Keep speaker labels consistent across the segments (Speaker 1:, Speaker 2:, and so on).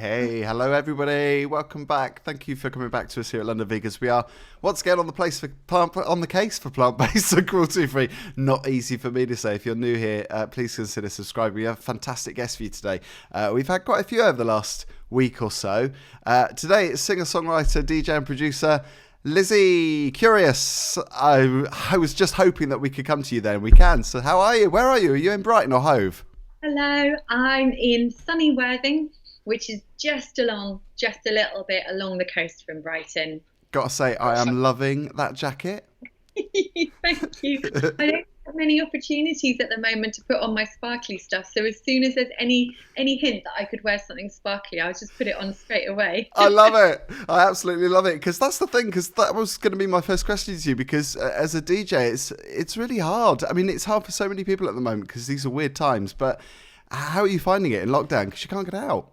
Speaker 1: Hey, hello everybody. Welcome back. Thank you for coming back to us here at LDN Vegans. We are once again on the case for plant-based and cruelty-free. Not easy for me to say. If you're new here, please consider subscribing. We have fantastic guests for you today. We've had quite a few over the last week or so. Today it's singer-songwriter, DJ and producer LIZZIE Curious. I was just hoping that we could come to you then. We can. So how are you? Where are you? Are you in Brighton or Hove?
Speaker 2: Hello, I'm in sunny Worthing, which is just a little bit along the coast from Brighton.
Speaker 1: Gotta say, I am loving that jacket.
Speaker 2: Thank you. I don't have many opportunities at the moment to put on my sparkly stuff, so as soon as there's any hint that I could wear something sparkly, I'll just put it on straight away.
Speaker 1: I love it. I absolutely love it, because that's the thing, because that was going to be my first question to you, because as a DJ, it's really hard. I mean, it's hard for so many people at the moment, because these are weird times, but how are you finding it in lockdown, because you can't get out?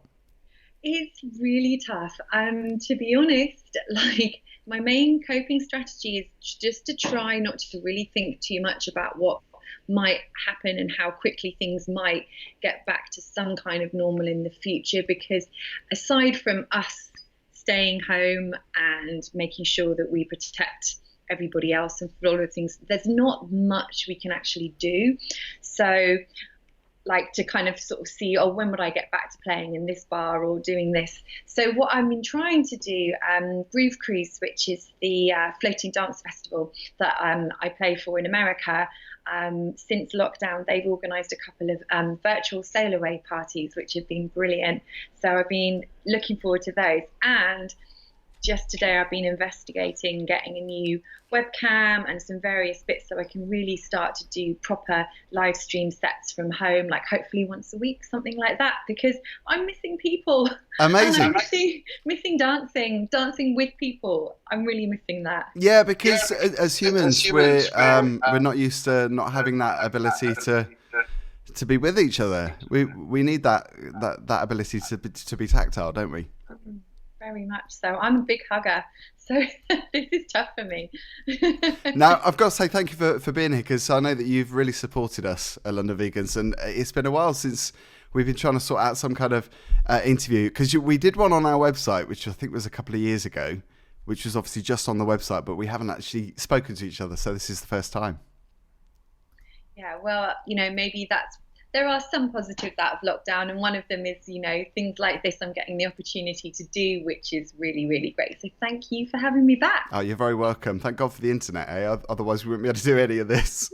Speaker 2: It's really tough. To be honest, like, my main coping strategy is just to try not to really think too much about what might happen and how quickly things might get back to some kind of normal in the future, because aside from us staying home and making sure that we protect everybody else and for all of the things, there's not much we can actually do. So like to kind of sort of see, oh, when would I get back to playing in this bar or doing this? So what I've been trying to do, Groove Cruise, which is the floating dance festival that I play for in America, since lockdown, they've organised a couple of virtual sail away parties, which have been brilliant. So I've been looking forward to those. And just today I've been investigating getting a new webcam and some various bits so I can really start to do proper live stream sets from home, like hopefully once a week, something like that, because I'm missing people.
Speaker 1: Amazing.
Speaker 2: And I'm missing dancing with people. I'm really missing that.
Speaker 1: Yeah, because as humans, we're not used to not having that ability to be with each other. We need that ability to be tactile, don't we?
Speaker 2: Very much so. I'm a big hugger, so this is tough for me.
Speaker 1: Now, I've got to say thank you for being here, because I know that you've really supported us at LDN Vegans, and it's been a while since we've been trying to sort out some kind of interview, because we did one on our website, which I think was a couple of years ago, which was obviously just on the website, but we haven't actually spoken to each other, so this is the first time.
Speaker 2: Yeah, well, maybe there are some positives out of lockdown, and one of them is, things like this I'm getting the opportunity to do, which is really, really great. So thank you for having me back.
Speaker 1: Oh, you're very welcome. Thank God for the internet, eh? Otherwise we wouldn't be able to do any of this.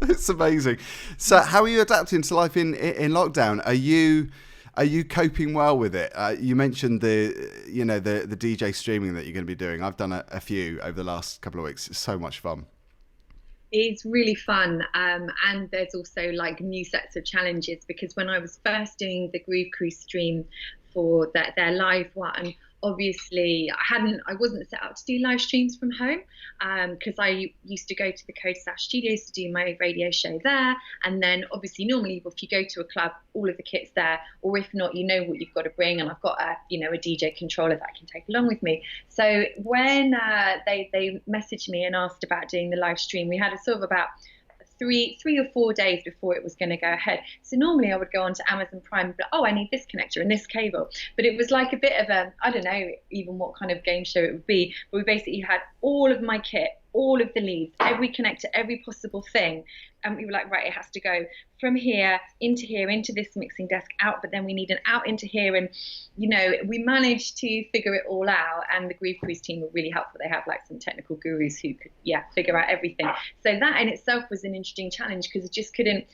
Speaker 1: It's amazing. So how are you adapting to life in lockdown? Are you coping well with it? You mentioned the DJ streaming that you're going to be doing. I've done a few over the last couple of weeks. It's so much fun.
Speaker 2: It's really fun, and there's also like new sets of challenges, because when I was first doing the Groove Cruise stream for their live one, obviously I wasn't set up to do live streams from home, because I used to go to the Code Sash studios to do my radio show there, and then obviously normally if you go to a club, all of the kit's there, or if not, you know what you've got to bring, and I've got a DJ controller that I can take along with me. So when they messaged me and asked about doing the live stream, we had a sort of about three or 4 days before it was going to go ahead. So normally I would go onto Amazon Prime and be like, oh, I need this connector and this cable. But it was like a bit of I don't know even what kind of game show it would be. But we basically had all of my kit, all of the leads, every connector, every possible thing. And we were like, right, it has to go from here, into this mixing desk, out, but then we need an out into here. And, we managed to figure it all out. And the Groove Cruise team were really helpful. They have like some technical gurus who could, figure out everything. So that in itself was an interesting challenge, because I just couldn't,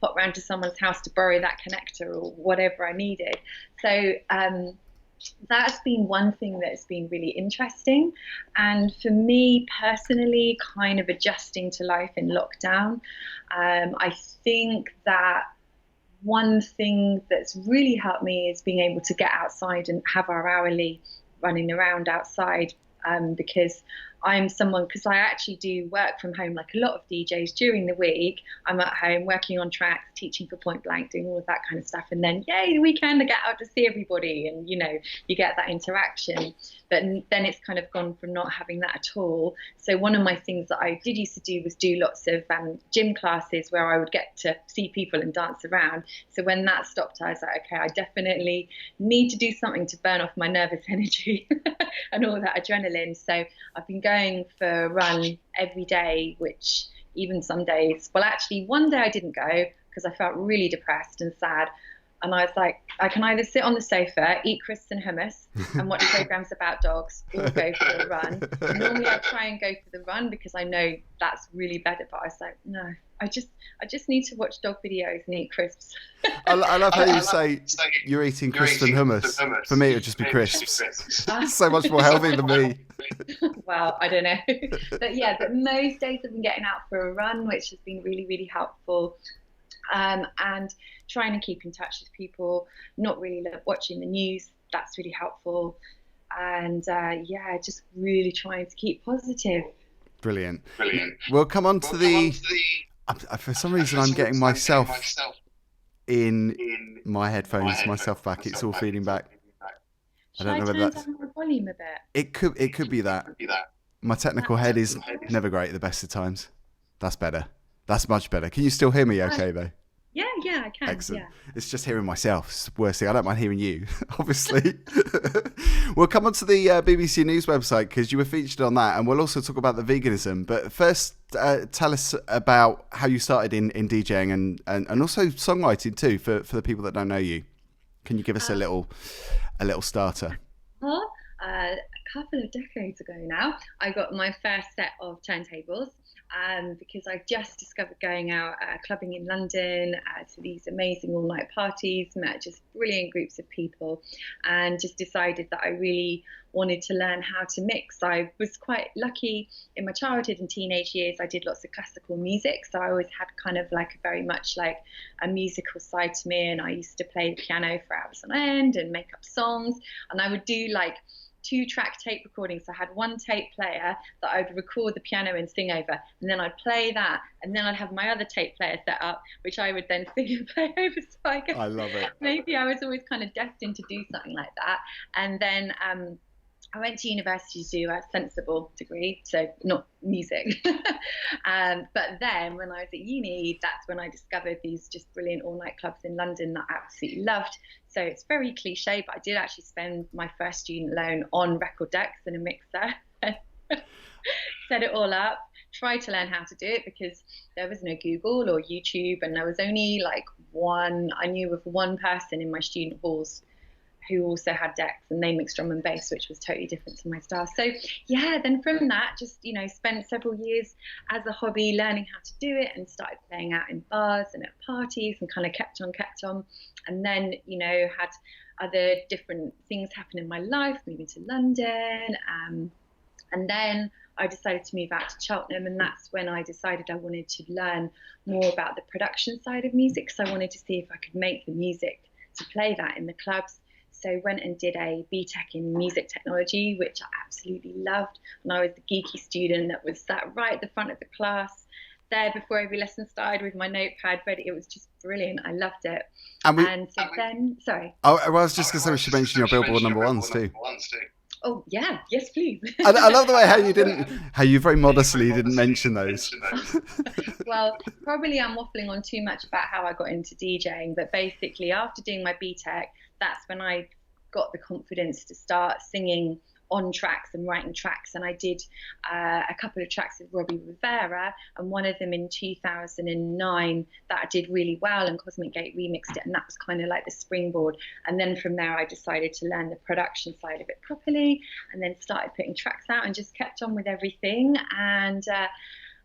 Speaker 2: pop round to someone's house to borrow that connector or whatever I needed. So, that's been one thing that's been really interesting. And for me personally, kind of adjusting to life in lockdown, I think that one thing that's really helped me is being able to get outside and have our hourly running around outside, because I'm someone, because I actually do work from home like a lot of DJs during the week. I'm at home working on tracks, teaching for Point Blank, doing all of that kind of stuff. And then, yay, the weekend, I get out to see everybody. And, you get that interaction. But then it's kind of gone from not having that at all. So one of my things that I did used to do was do lots of gym classes where I would get to see people and dance around. So when that stopped, I was like, okay, I definitely need to do something to burn off my nervous energy and all that adrenaline. So I've been going for a run every day, which even some days, well, actually one day I didn't go because I felt really depressed and sad. And I was like, I can either sit on the sofa, eat crisps and hummus, and watch programs about dogs, or go for a run. And normally I try and go for the run because I know that's really better. But I was like, no, I just need to watch dog videos and eat crisps.
Speaker 1: I love how you say you're eating crisps and hummus. For me, it would just be crisps. So much more healthy than me.
Speaker 2: Well, I don't know. But yeah, but most days I've been getting out for a run, which has been really, really helpful. And trying to keep in touch with people, not really watching the news, that's really helpful. And just really trying to keep positive.
Speaker 1: Brilliant. We'll come on to the... For some reason, I'm getting myself in my headphones, myself back. It's all feeding back.
Speaker 2: I don't know whether that's... Turn down the volume a bit?
Speaker 1: It could be that. My technical head is never great at the best of times. That's better. That's much better. Can you still hear me okay, though?
Speaker 2: Yeah, I can.
Speaker 1: Excellent.
Speaker 2: Yeah.
Speaker 1: It's just hearing myself. It's the worst thing. I don't mind hearing you, obviously. We'll come on to the BBC News website because you were featured on that, and we'll also talk about the veganism. But first, tell us about how you started in DJing and also songwriting too for the people that don't know you. Can you give us a little starter?
Speaker 2: A couple of decades ago now, I got my first set of turntables. Because I just discovered going out clubbing in London to these amazing all-night parties, met just brilliant groups of people, and just decided that I really wanted to learn how to mix. I was quite lucky in my childhood and teenage years. I did lots of classical music, so I always had kind of like very much like a musical side to me, and I used to play the piano for hours on end and make up songs, and I would do like 2-track tape recordings. So I had one tape player that I would record the piano and sing over, and then I'd play that, and then I'd have my other tape player set up, which I would then sing and play over. So I
Speaker 1: love it.
Speaker 2: Maybe I was always kind of destined to do something like that. And then I went to university to do a sensible degree, so not music. But then when I was at uni, that's when I discovered these just brilliant all-night clubs in London that I absolutely loved. So it's very cliche, but I did actually spend my first student loan on record decks and a mixer. Set it all up, tried to learn how to do it because there was no Google or YouTube, and there was only like I knew of one person in my student halls who also had decks, and they mixed drum and bass, which was totally different to my style. So yeah, then from that, just spent several years as a hobby learning how to do it, and started playing out in bars and at parties, and kind of kept on, and then had other different things happen in my life, moving to London, and then I decided to move out to Cheltenham, and that's when I decided I wanted to learn more about the production side of music, because I wanted to see if I could make the music to play that in the clubs. So went and did a BTEC in music technology, which I absolutely loved. And I was the geeky student that was sat right at the front of the class, there before every lesson started with my notepad ready. It was just brilliant. I loved it. Sorry.
Speaker 1: Oh, I was just going to say we should mention your Billboard number ones too.
Speaker 2: Oh yeah, yes please.
Speaker 1: I love the way how you very modestly didn't mention those.
Speaker 2: Well, probably I'm waffling on too much about how I got into DJing, but basically after doing my BTEC, that's when I got the confidence to start singing on tracks and writing tracks, and I did a couple of tracks with Robbie Rivera, and one of them in 2009 that did really well, and Cosmic Gate remixed it, and that was kind of like the springboard. And then from there I decided to learn the production side of it properly, and then started putting tracks out and just kept on with everything, and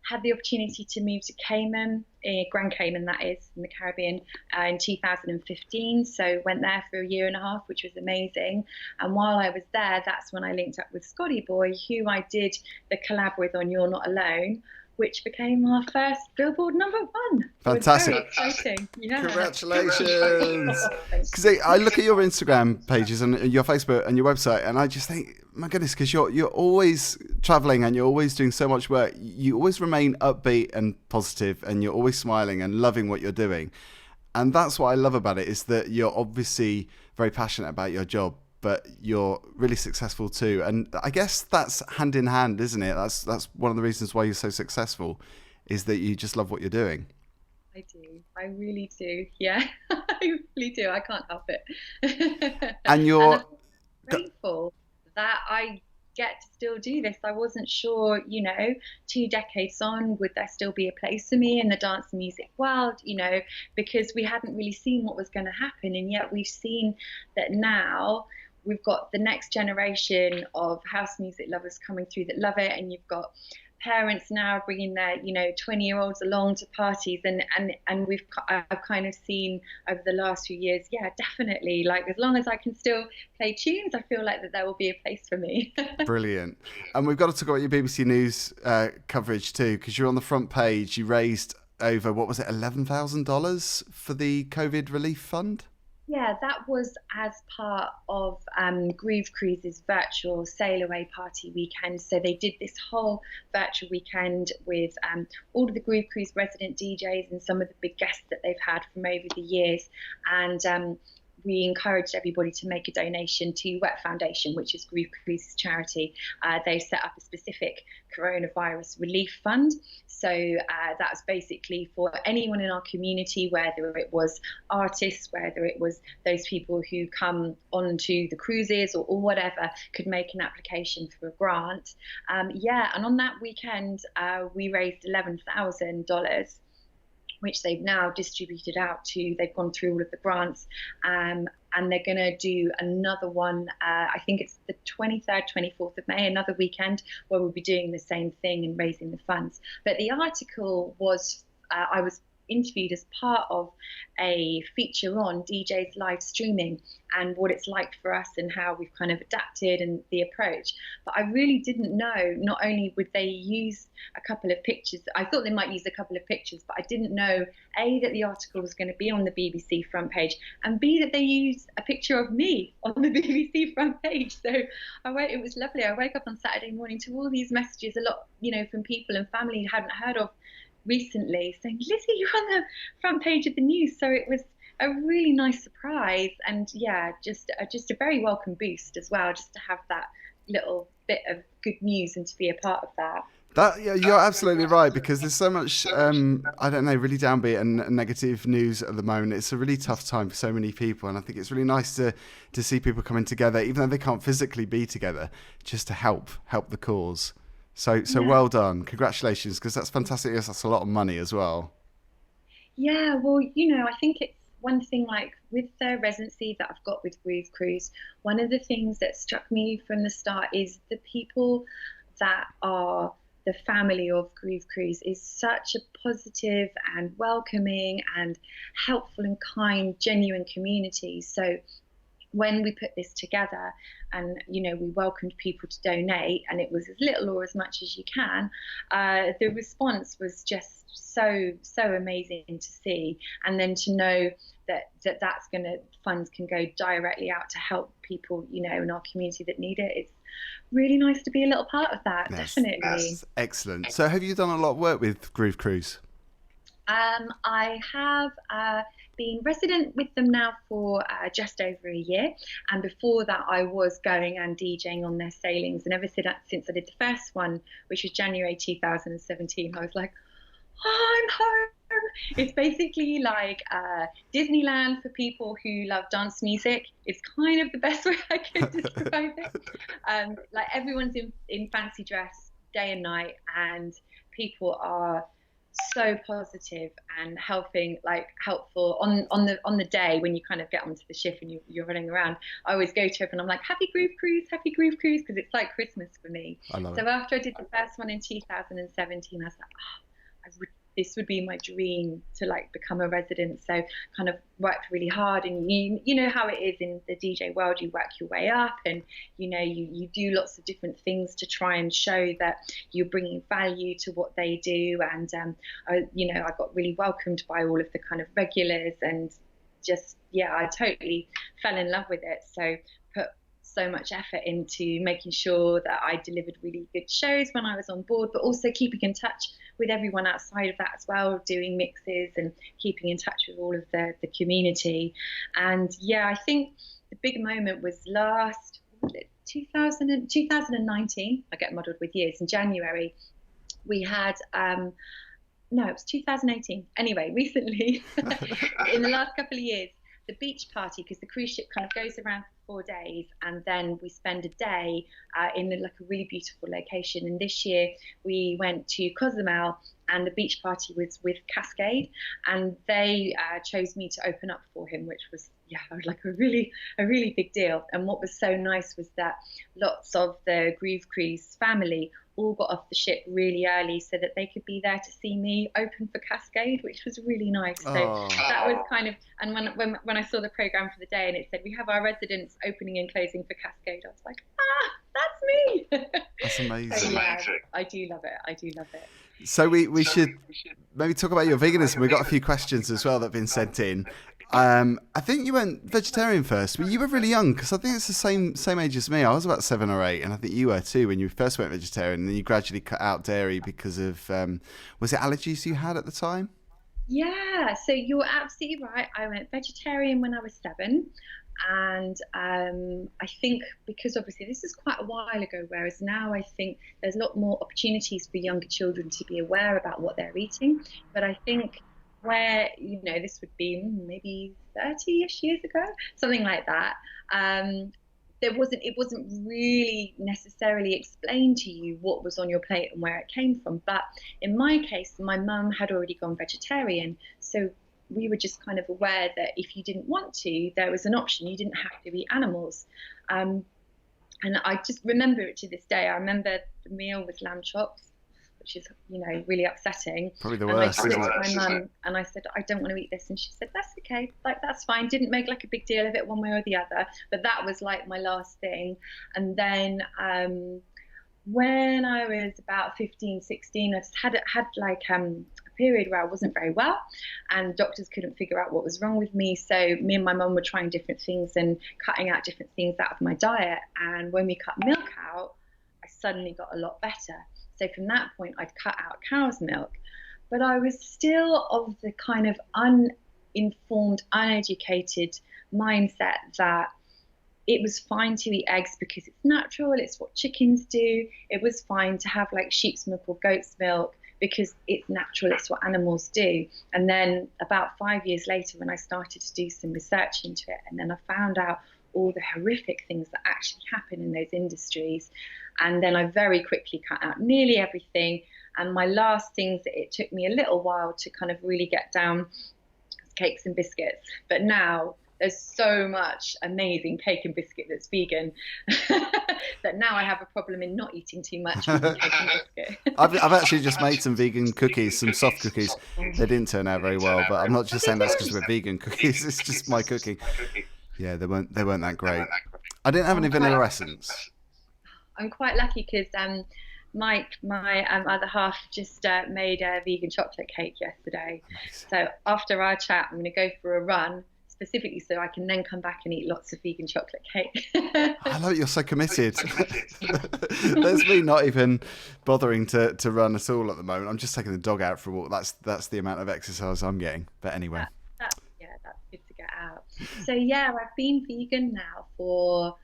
Speaker 2: had the opportunity to move to Cayman, Grand Cayman that is, in the Caribbean, in 2015. So went there for a year and a half, which was amazing. And while I was there, that's when I linked up with Scotty Boy, who I did the collab with on You're Not Alone, which became our first Billboard #1.
Speaker 1: Fantastic.
Speaker 2: It was very exciting. Yeah.
Speaker 1: Congratulations.
Speaker 2: Thanks.
Speaker 1: Because I look at your Instagram pages and your Facebook and your website, and I just think, my goodness, because you're always traveling and you're always doing so much work. You always remain upbeat and positive, and you're always smiling and loving what you're doing. And that's what I love about it, is that you're obviously very passionate about your job, but you're really successful too. And I guess that's hand in hand, isn't it? That's one of the reasons why you're so successful, is that you just love what you're doing.
Speaker 2: I do. I really do. Yeah, I really do. I can't help it.
Speaker 1: And you're
Speaker 2: I'm grateful that I get to still do this. I wasn't sure, 2 decades on, would there still be a place for me in the dance and music world, because we hadn't really seen what was going to happen. And yet we've seen that now we've got the next generation of house music lovers coming through that love it. And you've got parents now bringing their 20-year-olds along to parties, and I've kind of seen over the last few years, yeah, definitely, like, as long as I can still play tunes, I feel like that there will be a place for me.
Speaker 1: Brilliant. And we've got to talk about your BBC News coverage too, because you're on the front page. You raised over, what was it, $11,000 for the COVID relief fund?
Speaker 2: Yeah, that was as part of Groove Cruise's virtual sail away party weekend. So they did this whole virtual weekend with all of the Groove Cruise resident DJs and some of the big guests that they've had from over the years. And we encouraged everybody to make a donation to Wet Foundation, which is Groove Cruise's charity. They set up a specific coronavirus relief fund. So that's basically for anyone in our community, whether it was artists, whether it was those people who come onto the cruises or whatever, could make an application for a grant. And on that weekend, we raised $11,000. Which they've now distributed out to. They've gone through all of the grants, and they're going to do another one. I think it's the 23rd, 24th of May, another weekend where we'll be doing the same thing and raising the funds. But the article was, I was interviewed as part of a feature on DJs live streaming and what it's like for us and how we've kind of adapted and the approach. But I really didn't know, not only would they use a couple of pictures, I thought they might use a couple of pictures, but I didn't know, A, that the article was going to be on the BBC front page, and B, that they used a picture of me on the BBC front page. So it was lovely. I woke up on Saturday morning to all these messages, a lot, from people and family who hadn't heard of recently, saying, Lizzie, you're on the front page of the news. So it was a really nice surprise, and just a very welcome boost as well, just to have that little bit of good news and to be a part of that.
Speaker 1: You're absolutely right, because there's so much really downbeat and negative news at the moment. It's a really tough time for so many people, and I think it's really nice to see people coming together, even though they can't physically be together, just to help the cause. So well done. Congratulations, because that's fantastic. Yes, that's a lot of money as well.
Speaker 2: Yeah, well, I think it's one thing, like with the residency that I've got with Groove Cruise, one of the things that struck me from the start is the people that are the family of Groove Cruise is such a positive and welcoming and helpful and kind, genuine community. So when we put this together and, we welcomed people to donate, and it was as little or as much as you can, the response was just so amazing to see. And then to know that's funds can go directly out to help people, in our community that need it. It's really nice to be a little part of that. Yes, definitely.
Speaker 1: That's excellent. So have you done a lot of work with Groove Cruise?
Speaker 2: I have been resident with them now for just over a year, and before that I was going and DJing on their sailings, and ever since I did the first one, which was January 2017, I was like, I'm home. It's basically like Disneyland for people who love dance music. It's kind of the best way I could describe it. Like everyone's in fancy dress day and night, and people are so positive and helpful on the day when you kind of get onto the ship and you're running around. I always go to it and I'm like, happy Groove Cruise, because it's like Christmas for me. So after I did the first one in 2017, I was like, this would be my dream to like become a resident. So kind of worked really hard, and you know how it is in the DJ world, you work your way up, and you know you do lots of different things to try and show that you're bringing value to what they do. And I got really welcomed by all of the kind of regulars, and just I totally fell in love with it. So put so much effort into making sure that I delivered really good shows when I was on board, but also keeping in touch with everyone outside of that as well, doing mixes and keeping in touch with all of the community. And I think the big moment was 2019. I get muddled with years. In January, we had no, it was 2018. Anyway, recently, in the last couple of years, the beach party, because the cruise ship kind of goes around for 4 days, and then we spend a day in like a really beautiful location. And this year we went to Cozumel, and the beach party was with Cascade, and they chose me to open up for him, which was like a really big deal. And what was so nice was that lots of the Groove Cruise family all got off the ship really early so that they could be there to see me open for Cascade, which was really nice. So that was kind of, and when I saw the program for the day and it said we have our residents opening and closing for Cascade, I was like, that's me.
Speaker 1: That's amazing.
Speaker 2: So, I do love it.
Speaker 1: So we should maybe talk about your veganism. We've got a few questions as well that have been sent in. I think you went vegetarian first, but you were really young, because I think it's the same age as me. I was about 7 or 8, and I think you were too when you first went vegetarian, and then you gradually cut out dairy because of, was it allergies you had at the time?
Speaker 2: Yeah, so you're absolutely right. I went vegetarian when I was 7. And I think because obviously this is quite a while ago, whereas now I think there's a lot more opportunities for younger children to be aware about what they're eating. But I think where, this would be maybe 30-ish years ago, something like that, it wasn't really necessarily explained to you what was on your plate and where it came from. But in my case, my mum had already gone vegetarian, so we were just kind of aware that if you didn't want to, there was an option. You didn't have to eat animals. And I just remember it to this day. I remember the meal with lamb chops, which is, really upsetting.
Speaker 1: Probably the worst.
Speaker 2: And I looked at my mum and I said, I don't want to eat this. And she said, that's okay. Like, that's fine. Didn't make like a big deal of it one way or the other. But that was like my last thing. And then when I was about 15, 16, I just had like a period where I wasn't very well, and doctors couldn't figure out what was wrong with me. So me and my mum were trying different things and cutting out different things out of my diet. And when we cut milk out, I suddenly got a lot better. So from that point, I'd cut out cow's milk. But I was still of the kind of uninformed, uneducated mindset that it was fine to eat eggs because it's natural, it's what chickens do. It was fine to have like sheep's milk or goat's milk because it's natural, it's what animals do. And then about 5 years later, when I started to do some research into it, and then I found out all the horrific things that actually happen in those industries. And then I very quickly cut out nearly everything. And my last things, it took me a little while to kind of really get down, cakes and biscuits. But now there's so much amazing cake and biscuit that's vegan that now I have a problem in not eating too much cake and biscuit.
Speaker 1: I've actually just made some vegan cookies, some soft cookies. They didn't turn out very well, but I'm not just saying that's because we're vegan cookies. It's just my cooking. Yeah, they weren't that great. I didn't have any vanilla essence.
Speaker 2: I'm quite lucky because Mike, my other half, just made a vegan chocolate cake yesterday. So after our chat, I'm going to go for a run, specifically so I can then come back and eat lots of vegan chocolate cake.
Speaker 1: I love it, you're so committed. There's me not even bothering to run at all at the moment. I'm just taking the dog out for a walk. That's the amount of exercise I'm getting. But anyway.
Speaker 2: That's good to get out. So yeah, I've been vegan now for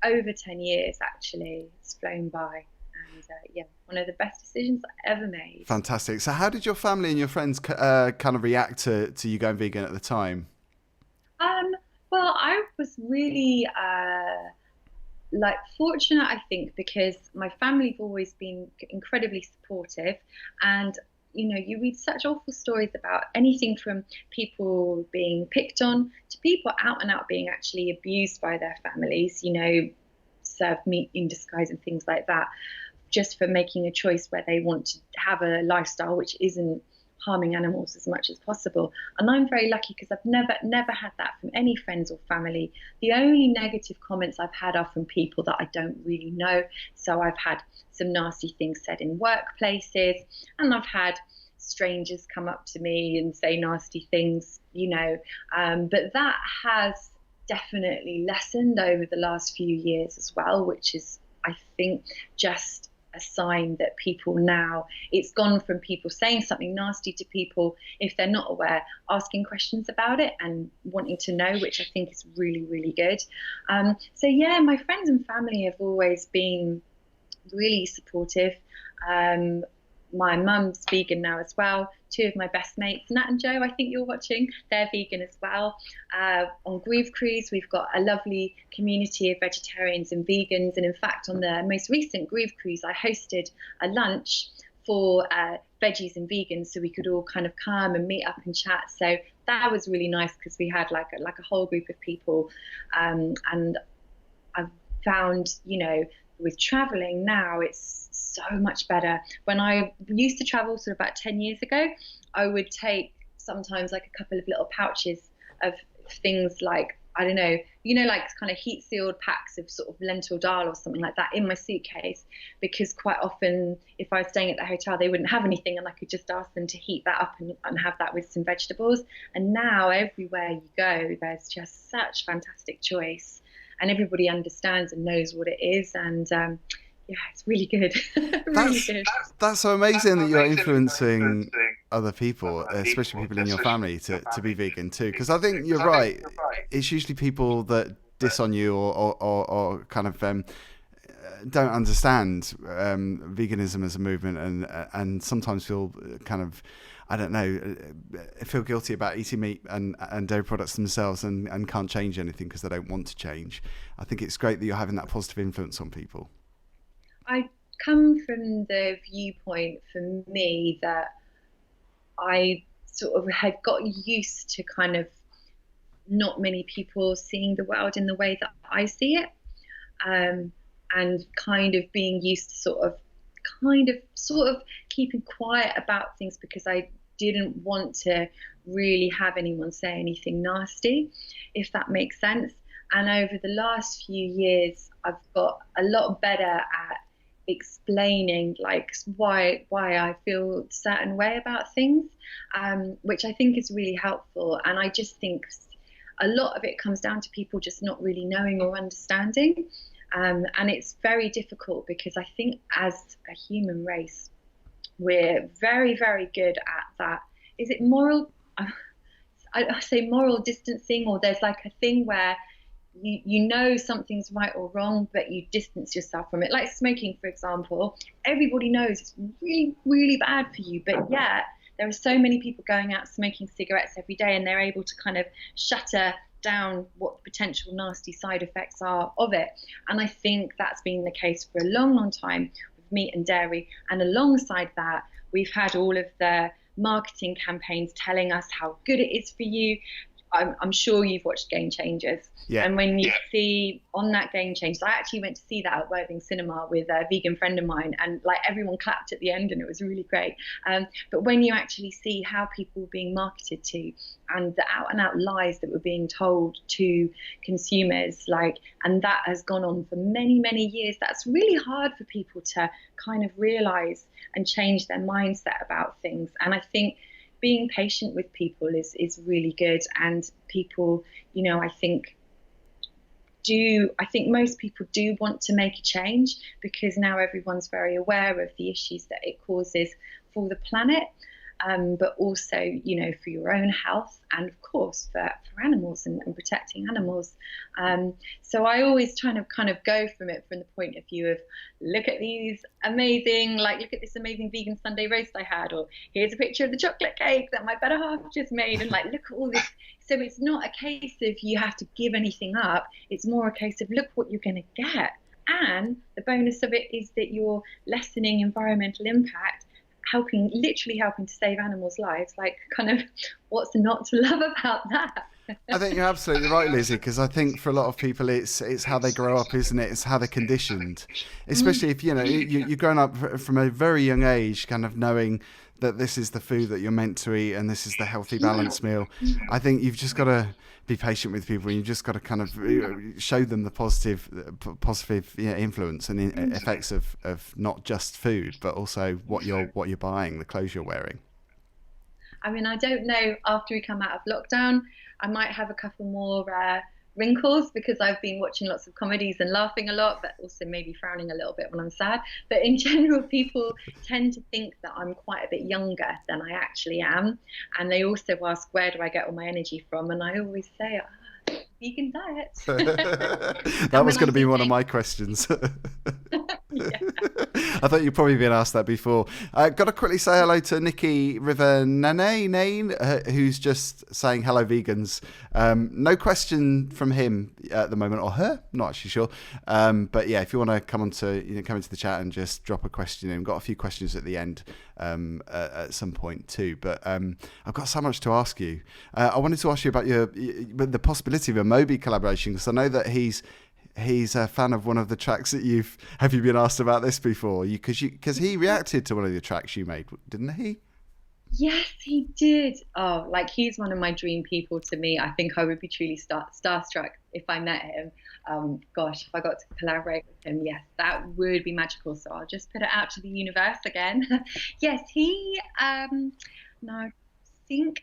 Speaker 2: over 10 years actually. It's flown by. And one of the best decisions I ever made.
Speaker 1: Fantastic. So how did your family and your friends kind of react to you going vegan at the time?
Speaker 2: Well, I was really fortunate, I think, because my family have always been incredibly supportive. And you read such awful stories about anything from people being picked on to people out and out being actually abused by their families, served meat in disguise and things like that, just for making a choice where they want to have a lifestyle which isn't harming animals as much as possible. And I'm very lucky because I've never had that from any friends or family. The only negative comments I've had are from people that I don't really know. So I've had some nasty things said in workplaces, and I've had strangers come up to me and say nasty things, but that has definitely lessened over the last few years as well, which is, I think, just a sign that people now, it's gone from people saying something nasty to people, if they're not aware, asking questions about it and wanting to know, which I think is really, really good. So yeah, my friends and family have always been really supportive. My mum's vegan now as well. Two of my best mates, Nat and Joe, I think you're watching, they're vegan as well. On Groove Cruise, we've got a lovely community of vegetarians and vegans. And in fact, on the most recent Groove Cruise, I hosted a lunch for veggies and vegans, so we could all kind of come and meet up and chat. So that was really nice because we had like a whole group of people. And I've found, with traveling now, it's so much better. When I used to travel sort of about 10 years ago, I would take sometimes like a couple of little pouches of things like, I don't know, like kind of heat sealed packs of sort of lentil dal or something like that in my suitcase, because quite often if I was staying at the hotel, they wouldn't have anything and I could just ask them to heat that up and have that with some vegetables. And now everywhere you go, there's just such fantastic choice, and everybody understands and knows what it is. And yeah, it's really good. Really good.
Speaker 1: That's so amazing that you're influencing other people, especially people in your family, to be vegan too. Because I think you're right. It's usually people that diss on you or kind of don't understand veganism as a movement, and sometimes feel kind of, I don't know, feel guilty about eating meat and dairy products themselves and can't change anything because they don't want to change. I think it's great that you're having that positive influence on people.
Speaker 2: I come from the viewpoint, for me, that I sort of had got used to kind of not many people seeing the world in the way that I see it, and kind of being used to sort of keeping quiet about things because I didn't want to really have anyone say anything nasty, if that makes sense. And over the last few years, I've got a lot better at explaining like why I feel a certain way about things, which I think is really helpful. And I just think a lot of it comes down to people just not really knowing or understanding. And it's very difficult because I think as a human race, we're very, very good at that. Is it moral? I say moral distancing, or there's like a thing where you know something's right or wrong, but you distance yourself from it. Like smoking, for example. Everybody knows it's really, really bad for you, but yet there are so many people going out smoking cigarettes every day, and they're able to kind of shutter down what the potential nasty side effects are of it. And I think that's been the case for a long, long time with meat and dairy. And alongside that, we've had all of the marketing campaigns telling us how good it is for you. I'm sure you've watched Game Changers. Yeah. And when you see on that Game Changers, I actually went to see that at Worthing Cinema with a vegan friend of mine, and like everyone clapped at the end and it was really great. But when you actually see how people were being marketed to and the out and out lies that were being told to consumers, like, and that has gone on for many, many years, that's really hard for people to kind of realize and change their mindset about things. And I think being patient with people is really good. And people, I think most people do want to make a change, because now everyone's very aware of the issues that it causes for the planet, but also, for your own health, and of course for animals and protecting animals. So I always try to kind of go from the point of view of, look at this amazing vegan Sunday roast I had, or here's a picture of the chocolate cake that my better half just made, and like, look at all this. So it's not a case of you have to give anything up. It's more a case of, look what you're going to get. And the bonus of it is that you're lessening environmental impact, literally helping to save animals' lives. Like, kind of, what's not to love about that?
Speaker 1: I think you're absolutely right, Lizzie, because I think for a lot of people it's how they grow up, isn't it? It's how they're conditioned, especially if you're growing up from a very young age, kind of knowing that this is the food that you're meant to eat and this is the healthy balanced meal. I think you've just got to be patient with people. You've just got to kind of show them the positive influence and effects of not just food, but also what you're buying, the clothes you're wearing.
Speaker 2: I mean, I don't know, after we come out of lockdown, I might have a couple more wrinkles, because I've been watching lots of comedies and laughing a lot, but also maybe frowning a little bit when I'm sad. But in general, people tend to think that I'm quite a bit younger than I actually am. And they also ask, where do I get all my energy from? And I always say, vegan diet.
Speaker 1: That was going to be one of my questions.
Speaker 2: Yeah.
Speaker 1: I thought you'd probably been asked that before. Got to quickly say hello to Nikki River-Nane, who's just saying hello, vegans. No question from him at the moment, or her, not actually sure. But yeah, if you want to come into the chat and just drop a question in, we've got a few questions at the end at some point too. But I've got so much to ask you. I wanted to ask you about the possibility of a Moby collaboration, because I know that he's a fan of one of the tracks that have you been asked about this before? Because he reacted to one of the tracks you made, didn't he?
Speaker 2: Yes, he did. Oh, like, he's one of my dream people to me. I think I would be truly starstruck if I met him. Gosh, if I got to collaborate with him, yes, that would be magical. So I'll just put it out to the universe again. Yes, he, no,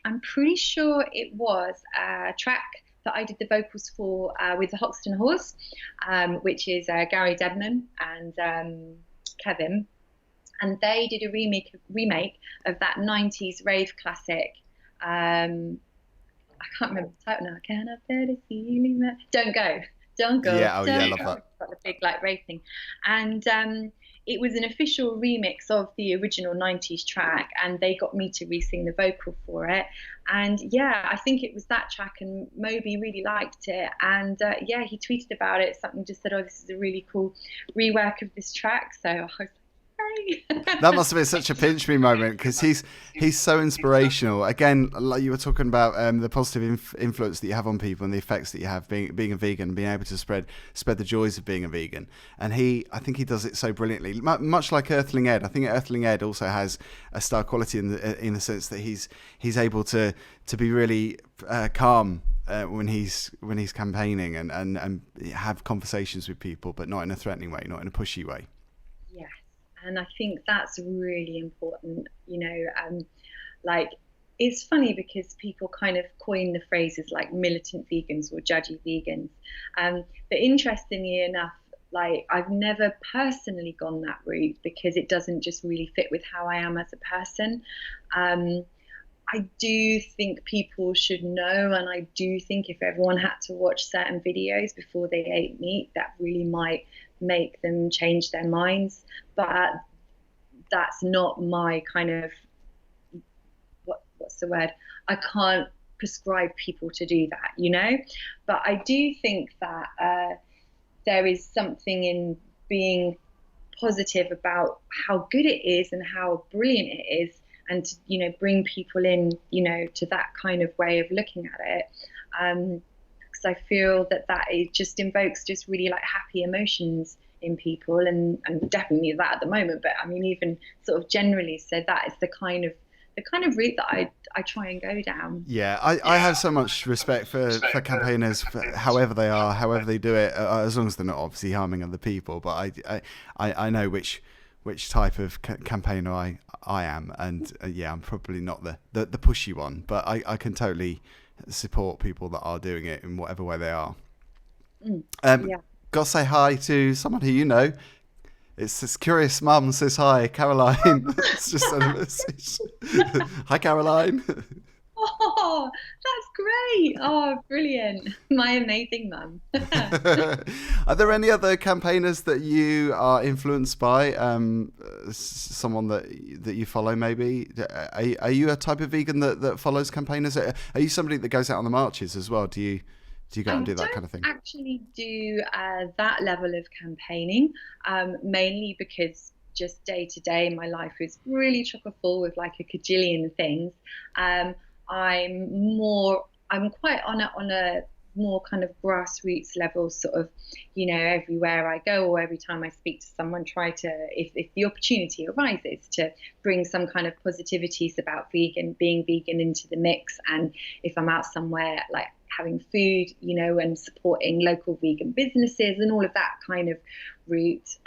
Speaker 2: I'm pretty sure it was a track that I did the vocals for with the Hoxton Horse, which is Gary Debnam and Kevin. And they did a remake of that 90s rave classic. I can't remember the title now. Can I better feeling that? Don't go.
Speaker 1: Yeah, I love that.
Speaker 2: Got the big rave thing. And it was an official remix of the original 90s track, and they got me to re-sing the vocal for it. And yeah, I think it was that track, and Moby really liked it. And yeah, he tweeted about it. Something just said, "Oh, this is a really cool rework of this track." So I was like,
Speaker 1: that must have been such a pinch me moment, because he's so inspirational. Again, like you were talking about the positive influence that you have on people and the effects that you have being a vegan and being able to spread the joys of being a vegan. And I think he does it so brilliantly, much like Earthling Ed. I think Earthling Ed also has a star quality in the sense that he's able to be really calm when he's campaigning and have conversations with people, but not in a threatening way, not in a pushy way.
Speaker 2: Yes. And I think that's really important, like, it's funny because people kind of coin the phrases like militant vegans or judgy vegans. But interestingly enough, like, I've never personally gone that route, because it doesn't just really fit with how I am as a person. I do think people should know, and I do think if everyone had to watch certain videos before they ate meat, that really might make them change their minds. But that's not my kind of, what's the word? I can't prescribe people to do that, But I do think that there is something in being positive about how good it is and how brilliant it is, and to, bring people in, to that kind of way of looking at it. Because I feel that it just invokes just really like happy emotions in people, and definitely that at the moment. But I mean, even sort of generally, so that is the kind of route that I try and go down.
Speaker 1: Yeah, I have so much respect for campaigners, however they are, however they do it, as long as they're not obviously harming other people. But I know which type of campaigner I am, and yeah, I'm probably not the pushy one, but I can totally support people that are doing it in whatever way they are. Yeah. Got to say hi to someone who you know. It's this curious mum says hi, Caroline. It's just sent a message. Hi, Caroline.
Speaker 2: Oh, that's great. Oh, brilliant. My amazing mum.
Speaker 1: Are there any other campaigners that you are influenced by? Someone that you follow, maybe? Are you a type of vegan that follows campaigners? Are you somebody that goes out on the marches as well? Do you go and do that kind of thing?
Speaker 2: I don't actually do that level of campaigning, mainly because just day to day my life is really chock full with like a cajillion things. I'm quite on a more kind of grassroots level, sort of, you know, everywhere I go or every time I speak to someone, try to, if the opportunity arises, to bring some kind of positivities about being vegan into the mix. And if I'm out somewhere, like having food, you know, and supporting local vegan businesses and all of that kind of route.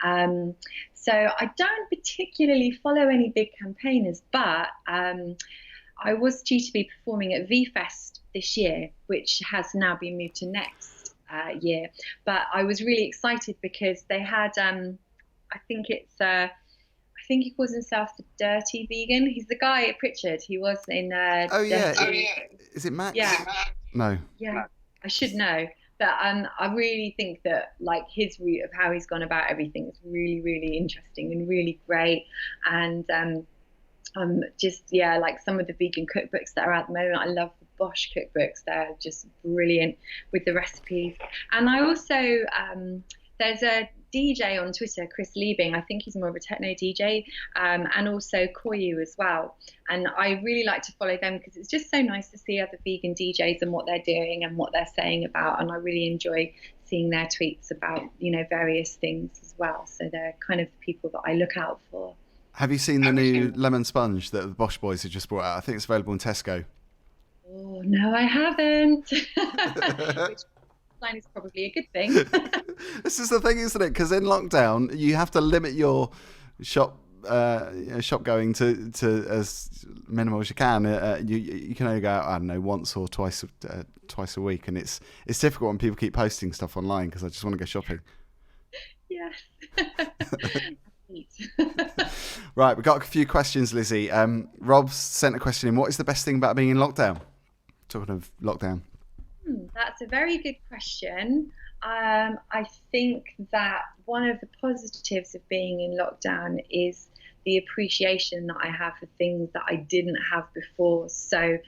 Speaker 2: So I don't particularly follow any big campaigners, but I was due to be performing at VFest this year, which has now been moved to next year. But I was really excited because they had, I think he calls himself the Dirty Vegan. He's the guy at Pritchard. He was in.
Speaker 1: Is it Max?
Speaker 2: Yeah.
Speaker 1: No.
Speaker 2: Yeah, I should know. But I really think that, like, his route of how he's gone about everything is really, really interesting and really great. And just, yeah, like some of the vegan cookbooks that are at the moment. I love the Bosch cookbooks. They're just brilliant with the recipes. And I also, there's a DJ on Twitter, Chris Liebing. I think he's more of a techno DJ, and also Koyu as well. And I really like to follow them because it's just so nice to see other vegan DJs and what they're doing and what they're saying about. And I really enjoy seeing their tweets about, you know, various things as well. So they're kind of the people that I look out for.
Speaker 1: Have you seen the new lemon sponge that the Bosch boys have just brought out? I think it's available in Tesco.
Speaker 2: Oh, no, I haven't. Which line is probably a good thing.
Speaker 1: This is the thing, isn't it? Because in lockdown, you have to limit your shop going to as minimal as you can. You can only go out, I don't know, once or twice a week, and it's difficult when people keep posting stuff online because I just want to go shopping.
Speaker 2: Yes.
Speaker 1: Right, we've got a few questions, Lizzie. Rob's sent a question in. What is the best thing about being in lockdown? Talking of lockdown.
Speaker 2: That's a very good question. I think that one of the positives of being in lockdown is the appreciation that I have for things that I didn't have before. So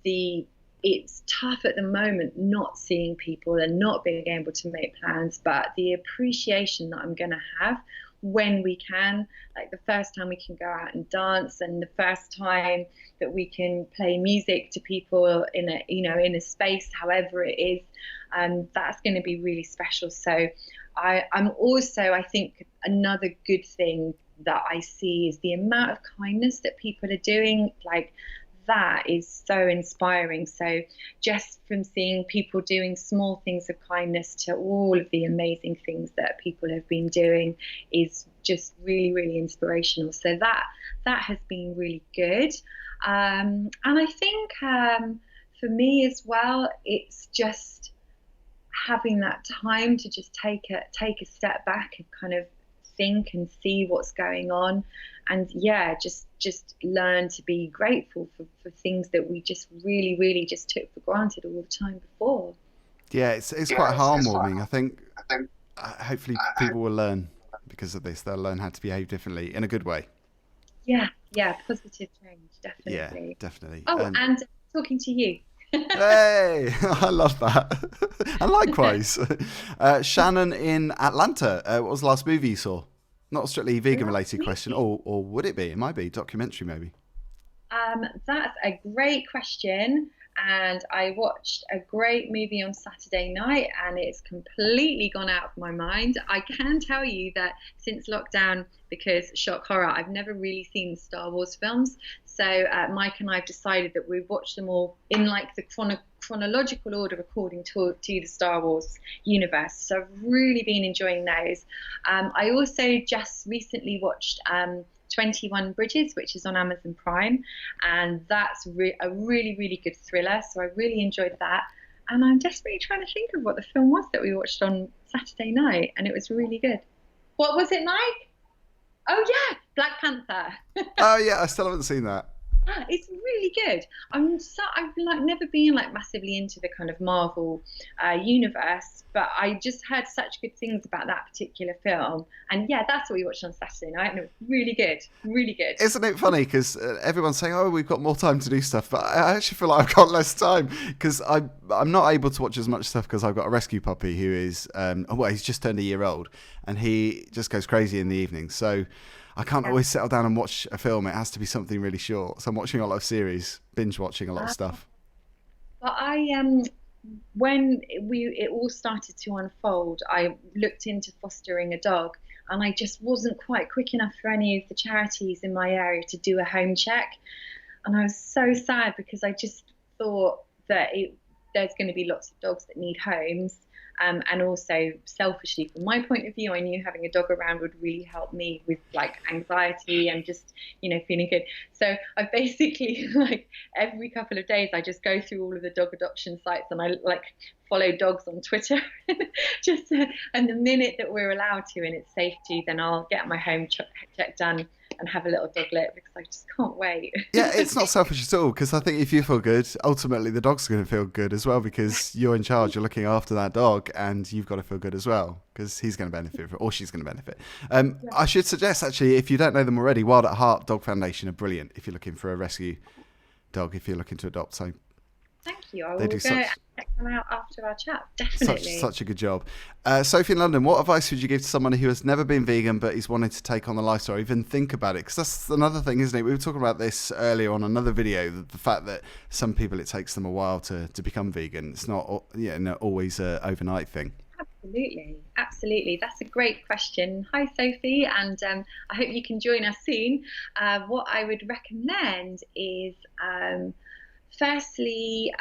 Speaker 2: it's tough at the moment not seeing people and not being able to make plans, but the appreciation that I'm going to have when we can, like the first time we can go out and dance, and the first time that we can play music to people in a space, however it is, that's going to be really special. So I'm also, I think another good thing that I see is the amount of kindness that people are doing. Like, that is so inspiring. So just from seeing people doing small things of kindness to all of the amazing things that people have been doing is just really, really inspirational. So that has been really good. And I think for me as well, it's just having that time to just take a step back and kind of think and see what's going on, and just learn to be grateful for things that we just really, really just took for granted all the time before.
Speaker 1: Yeah, it's quite heartwarming. I think hopefully people will learn because of this. They'll learn how to behave differently in a good way.
Speaker 2: Yeah, positive change, definitely.
Speaker 1: Yeah, definitely.
Speaker 2: Oh, and talking to you.
Speaker 1: Hey, I love that. And likewise. Shannon in Atlanta, what was the last movie you saw? Not a strictly vegan related question, or would it be? It might be documentary, maybe.
Speaker 2: That's a great question. And I watched a great movie on Saturday night, and it's completely gone out of my mind. I can tell you that since lockdown, because shock horror, I've never really seen the Star Wars films. So Mike and I have decided that we've watched them all in like the chronological order according to the Star Wars universe. So I've really been enjoying those. I also just recently watched 21 Bridges, which is on Amazon Prime, and that's a really, really good thriller. So I really enjoyed that. And I'm desperately trying to think of what the film was that we watched on Saturday night, and it was really good. What was it, Mike? Oh yeah, Black Panther.
Speaker 1: Oh yeah, I still haven't seen that.
Speaker 2: It's really good. I've like never been like massively into the kind of Marvel universe, but I just heard such good things about that particular film. And yeah, that's what we watched on Saturday night, and it was really good, really good.
Speaker 1: Isn't it funny? Because everyone's saying, "Oh, we've got more time to do stuff," but I actually feel like I've got less time because I'm not able to watch as much stuff because I've got a rescue puppy who is he's just turned a year old, and he just goes crazy in the evening. So I can't always settle down and watch a film. It has to be something really short. So I'm watching a lot of series, binge watching a lot of stuff.
Speaker 2: But when it all started to unfold, I looked into fostering a dog, and I just wasn't quite quick enough for any of the charities in my area to do a home check. And I was so sad because I just thought that there's going to be lots of dogs that need homes. And also, selfishly, from my point of view, I knew having a dog around would really help me with like anxiety and just, feeling good. So I basically, like, every couple of days, I just go through all of the dog adoption sites, and I like follow dogs on Twitter. And the minute that we're allowed to and it's safe to, then I'll get my home check done and have a little doglet, because I just can't wait.
Speaker 1: Yeah, it's not selfish at all, because I think if you feel good, ultimately the dog's going to feel good as well, because you're in charge, you're looking after that dog, and you've got to feel good as well, because he's going to benefit from it, or she's going to benefit. I should suggest, actually, if you don't know them already, Wild at Heart Dog Foundation are brilliant if you're looking for a rescue dog, if you're looking to adopt. So
Speaker 2: thank you. I will go check them out after our chat. Definitely.
Speaker 1: Such a good job. Sophie in London, what advice would you give to someone who has never been vegan but is wanting to take on the lifestyle, or even think about it? Because that's another thing, isn't it? We were talking about this earlier on another video, the fact that some people, it takes them a while to become vegan. It's not always an overnight thing.
Speaker 2: Absolutely. That's a great question. Hi, Sophie, and I hope you can join us soon. What I would recommend is, firstly,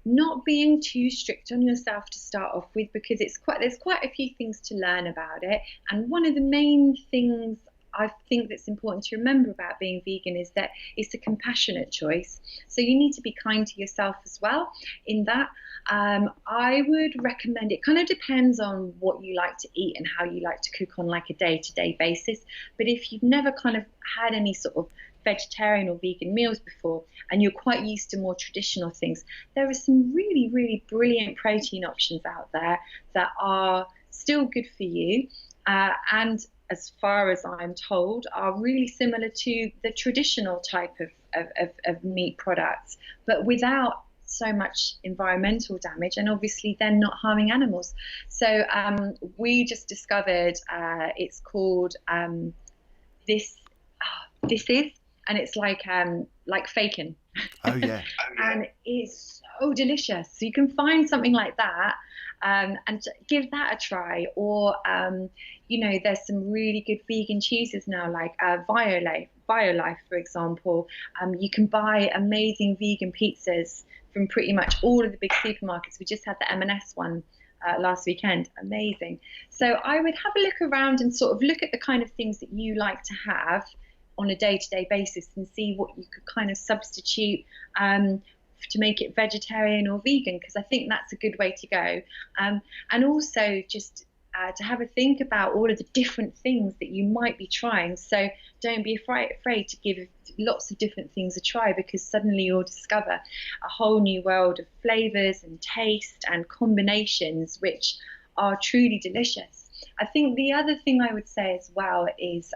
Speaker 2: not being too strict on yourself to start off with, because there's quite a few things to learn about it. And one of the main things I think that's important to remember about being vegan is that it's a compassionate choice. So you need to be kind to yourself as well in that. I would recommend, it kind of depends on what you like to eat and how you like to cook on like a day-to-day basis. But if you've never kind of had any sort of vegetarian or vegan meals before, and you're quite used to more traditional things, there are some really, really brilliant protein options out there that are still good for you, and as far as I'm told, are really similar to the traditional type of meat products, but without so much environmental damage, and obviously they're not harming animals. So we just discovered, it's called This Is, and it's like bacon.
Speaker 1: Oh yeah.
Speaker 2: And it's so delicious. So you can find something like that, and give that a try. Or there's some really good vegan cheeses now, like BioLife, for example. You can buy amazing vegan pizzas from pretty much all of the big supermarkets. We just had the M&S one last weekend. Amazing. So I would have a look around and sort of look at the kind of things that you like to have on a day-to-day basis, and see what you could kind of substitute to make it vegetarian or vegan, because I think that's a good way to go. And also just to have a think about all of the different things that you might be trying. So don't be afraid to give lots of different things a try, because suddenly you'll discover a whole new world of flavors and taste and combinations which are truly delicious. I think the other thing I would say as well is,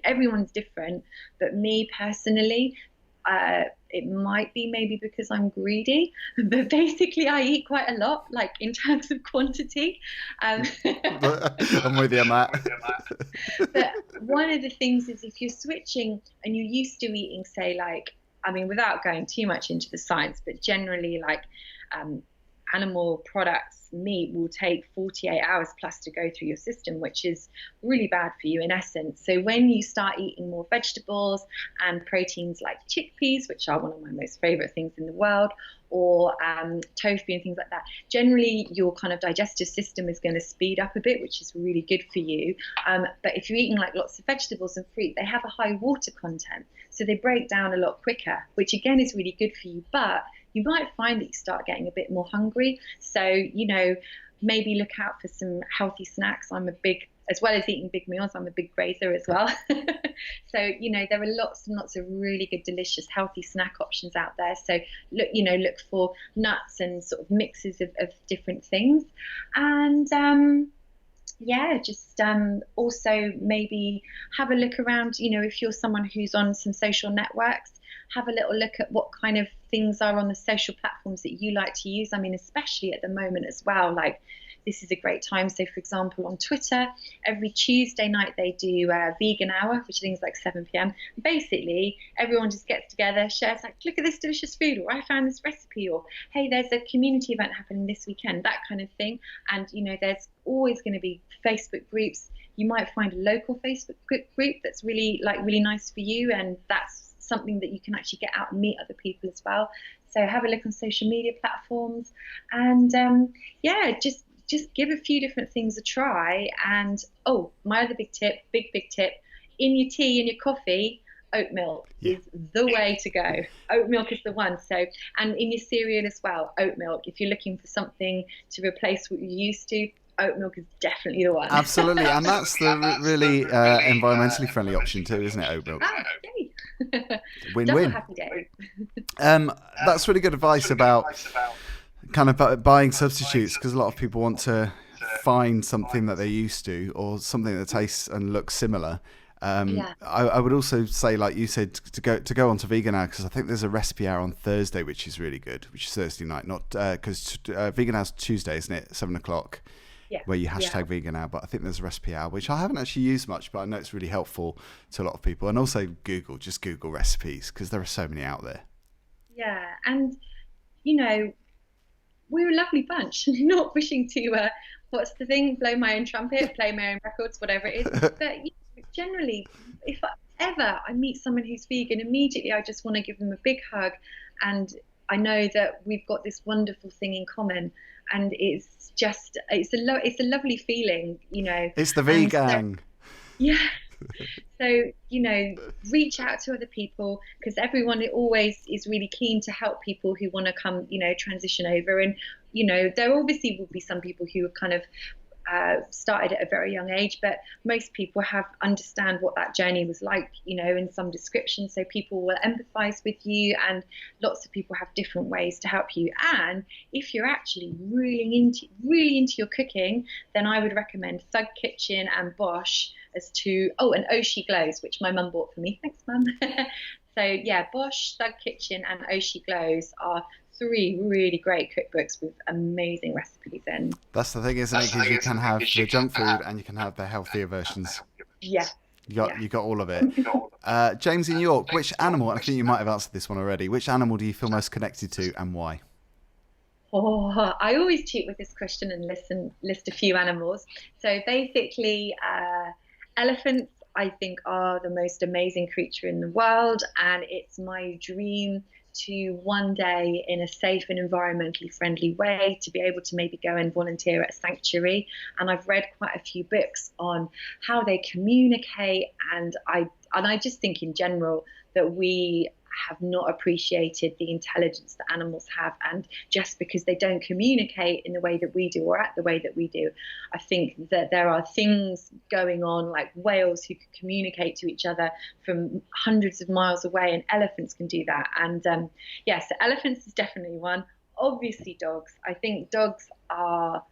Speaker 2: everyone's different, but me personally, it might be maybe because I'm greedy, but basically I eat quite a lot, like in terms of quantity. I'm
Speaker 1: with you on that.
Speaker 2: But one of the things is, if you're switching and you're used to eating, say, without going too much into the science, but generally like animal products, meat will take 48 hours plus to go through your system, which is really bad for you in essence. So when you start eating more vegetables and proteins like chickpeas, which are one of my most favorite things in the world, or tofu and things like that, generally your kind of digestive system is going to speed up a bit, which is really good for you. But if you're eating like lots of vegetables and fruit, they have a high water content, so they break down a lot quicker, which again is really good for you. But you might find that you start getting a bit more hungry. So, maybe look out for some healthy snacks. As well as eating big meals, I'm a big grazer as well. So, there are lots and lots of really good, delicious, healthy snack options out there. So look for nuts and sort of mixes of different things. And just also maybe have a look around, if you're someone who's on some social networks, have a little look at what kind of things are on the social platforms that you like to use. Especially at the moment as well, like this is a great time. So for example, on Twitter, every Tuesday night they do a vegan hour, which I think is like 7 p.m. Basically, everyone just gets together, shares like, look at this delicious food, or I found this recipe, or hey, there's a community event happening this weekend, that kind of thing. And, you know, there's always going to be Facebook groups. You might find a local Facebook group that's really nice for you, and that's something that you can actually get out and meet other people as well. So have a look on social media platforms, and just give a few different things a try. And my other big tip, big tip, in your tea, in your coffee, oat milk is the way to go. Oat milk is the one. So, and in your cereal as well, oat milk. If you're looking for something to replace what you're used to, oat milk is definitely the one.
Speaker 1: Absolutely, and that's the really environmentally friendly option too, isn't it? Oat milk. Win-win.
Speaker 2: Happy day.
Speaker 1: That's really good advice about kind of buying substitutes, because a lot of people want to find something that they're used to, or something that tastes and looks similar. I would also say, like you said, to go onto Vegan Hour, because I think there's a recipe hour on Thursday which is really good, which is Thursday night, not because Vegan Hour's Tuesday, isn't it? 7:00. Where you hashtag Vegan Hour, but I think there's a recipe hour which I haven't actually used much, but I know it's really helpful to a lot of people. And also just Google recipes, because there are so many out there.
Speaker 2: Yeah, and you know, we're a lovely bunch. Not wishing to what's the thing? Blow my own trumpet, play my own records, whatever it is. But generally, if ever I meet someone who's vegan, immediately I just want to give them a big hug, and I know that we've got this wonderful thing in common, and it's a lovely feeling, you know.
Speaker 1: It's the vegan.
Speaker 2: So, you know, reach out to other people, because everyone always is really keen to help people who want to come, you know, transition over. And, you know, there obviously will be some people who have kind of started at a very young age, but most people understand what that journey was like, you know, in some description. So people will empathize with you, and lots of people have different ways to help you. And if you're actually really into your cooking, then I would recommend Thug Kitchen and Bosch as two. And Oshi Glows, which my mum bought for me. Thanks, mum. So yeah, Bosch, Thug Kitchen and Oshi Glows are 3 really great cookbooks with amazing recipes in.
Speaker 1: That's the thing, isn't it? Because you can have the junk food and you can have the healthier versions.
Speaker 2: Yeah.
Speaker 1: You got all of it. James in New York, which animal, I think you might have answered this one already, which animal do you feel most connected to, and why?
Speaker 2: I always cheat with this question and list a few animals. So basically, elephants, I think, are the most amazing creature in the world, and it's my dream to one day, in a safe and environmentally friendly way, to be able to maybe go and volunteer at a sanctuary. And I've read quite a few books on how they communicate, and I just think in general that we have not appreciated the intelligence that animals have, and just because they don't communicate in the way that we do, or act the way that we do, I think that there are things going on, like whales who can communicate to each other from hundreds of miles away, and elephants can do that. And so elephants is definitely one. Obviously dogs. I think dogs are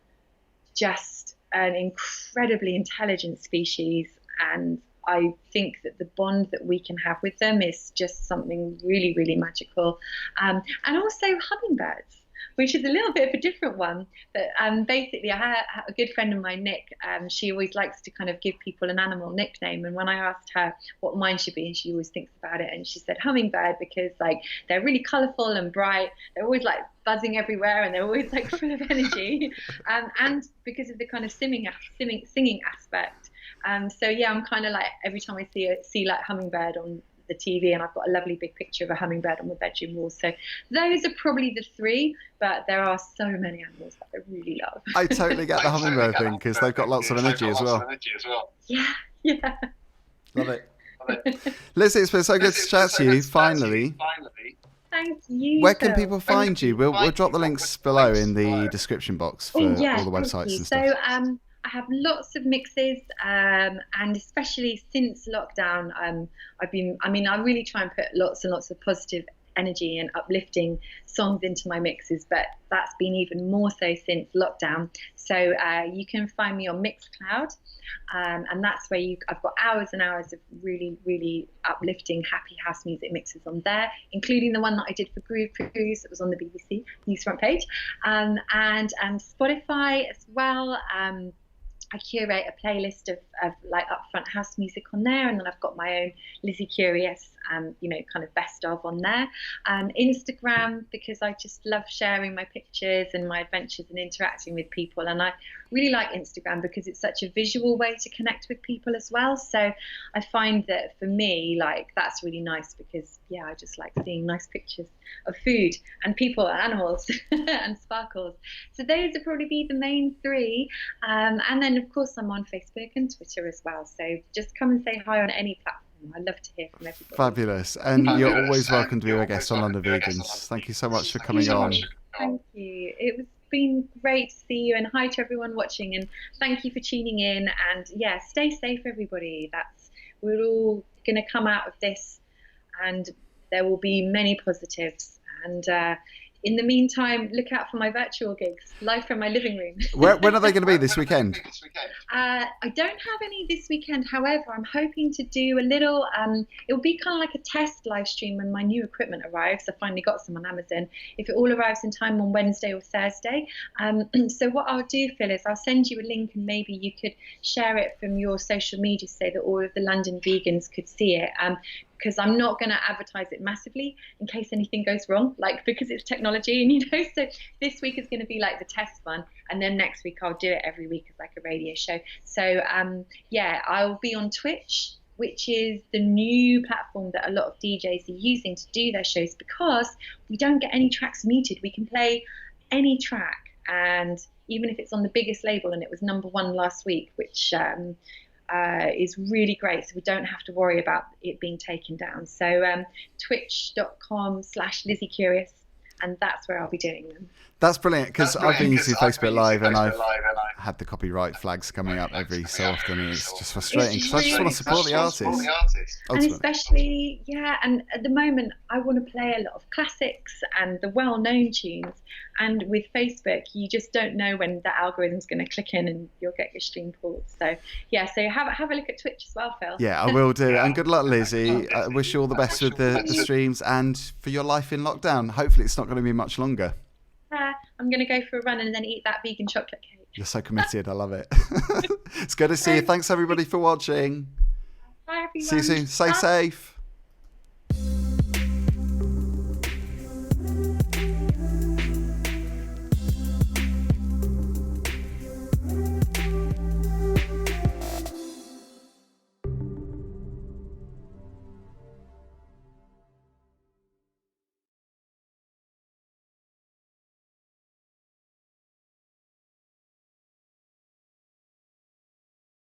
Speaker 2: just an incredibly intelligent species, and I think that the bond that we can have with them is just something really, really magical. And also hummingbirds, which is a little bit of a different one. But basically, I had a good friend of mine, Nick. She always likes to kind of give people an animal nickname. And when I asked her what mine should be, she always thinks about it, and she said hummingbird, because like they're really colourful and bright. They're always like buzzing everywhere, and they're always like full of energy. And because of the kind of singing aspect. So yeah, I'm kind of like, every time I see like hummingbird on the TV, and I've got a lovely big picture of a hummingbird on my bedroom wall. So those are probably the 3, but there are so many animals that I really love.
Speaker 1: I totally get the hummingbird thing, because they've got lots of energy as well.
Speaker 2: Yeah.
Speaker 1: Love it. Lizzie, it's been so good to chat to you, finally.
Speaker 2: Thank you.
Speaker 1: Where can people find you? We'll drop the links below in the description box for all the websites and stuff.
Speaker 2: So I have lots of mixes, and especially since lockdown, I really try and put lots and lots of positive energy and uplifting songs into my mixes, but that's been even more so since lockdown. So you can find me on Mixcloud, and that's where I've got hours and hours of really, really uplifting, happy house music mixes on there, including the one that I did for Groove Cruise that was on the BBC News front page, and Spotify as well. I curate a playlist of like upfront house music on there, and then I've got my own Lizzie Curious, you know, kind of best of on there. Instagram, because I just love sharing my pictures and my adventures and interacting with people, and I really like Instagram because it's such a visual way to connect with people as well. So I find that for me, like, that's really nice because, yeah, I just like seeing nice pictures of food and people and animals and sparkles. So those would probably be the main three. And then, of course, I'm on Facebook and Twitter as well. So just come and say hi on any platform. I love to hear from everybody.
Speaker 1: Fabulous. And you're always welcome to be a guest on London Vegans. Thank you so much for coming on.
Speaker 2: Thank you. It was been great to see you, and hi to everyone watching, and thank you for tuning in. And yeah, stay safe, everybody. We're all going to come out of this, and there will be many positives. And in the meantime, look out for my virtual gigs, live from my living room.
Speaker 1: When are they going to be this weekend?
Speaker 2: I don't have any this weekend. However, I'm hoping to do a little, it'll be kind of like a test live stream when my new equipment arrives. I finally got some on Amazon. If it all arrives in time on Wednesday or Thursday. So what I'll do, Phil, is I'll send you a link, and maybe you could share it from your social media so that all of the London vegans could see it. Because I'm not going to advertise it massively in case anything goes wrong, like, because it's technology, and, you know, so this week is going to be like the test one, and then next week I'll do it every week as like a radio show. So yeah, I'll be on Twitch, which is the new platform that a lot of DJs are using to do their shows, because we don't get any tracks muted. We can play any track, and even if it's on the biggest label, and it was #1 last week, which is really great, so we don't have to worry about it being taken down. So twitch.com/Lizzie Curious, and that's where I'll be doing them.
Speaker 1: That's brilliant, because I've been using Facebook Live, and I've had the copyright flags coming up every so often, and it's just frustrating because I just want to support the artists.
Speaker 2: And especially, yeah, and at the moment I want to play a lot of classics and the well-known tunes, and with Facebook you just don't know when the algorithm's going to click in and you'll get your stream pulled. So yeah, so have a look at Twitch as well, Phil.
Speaker 1: Yeah, I will do. And good luck, Lizzie. I wish you all the best with the streams and for your life in lockdown. Hopefully it's not going to be much longer.
Speaker 2: I'm going to go for a run and then eat that vegan chocolate cake.
Speaker 1: You're so committed. I love it. It's good to see you. Thanks, everybody, for watching.
Speaker 2: Bye, everyone.
Speaker 1: See you soon. Stay safe.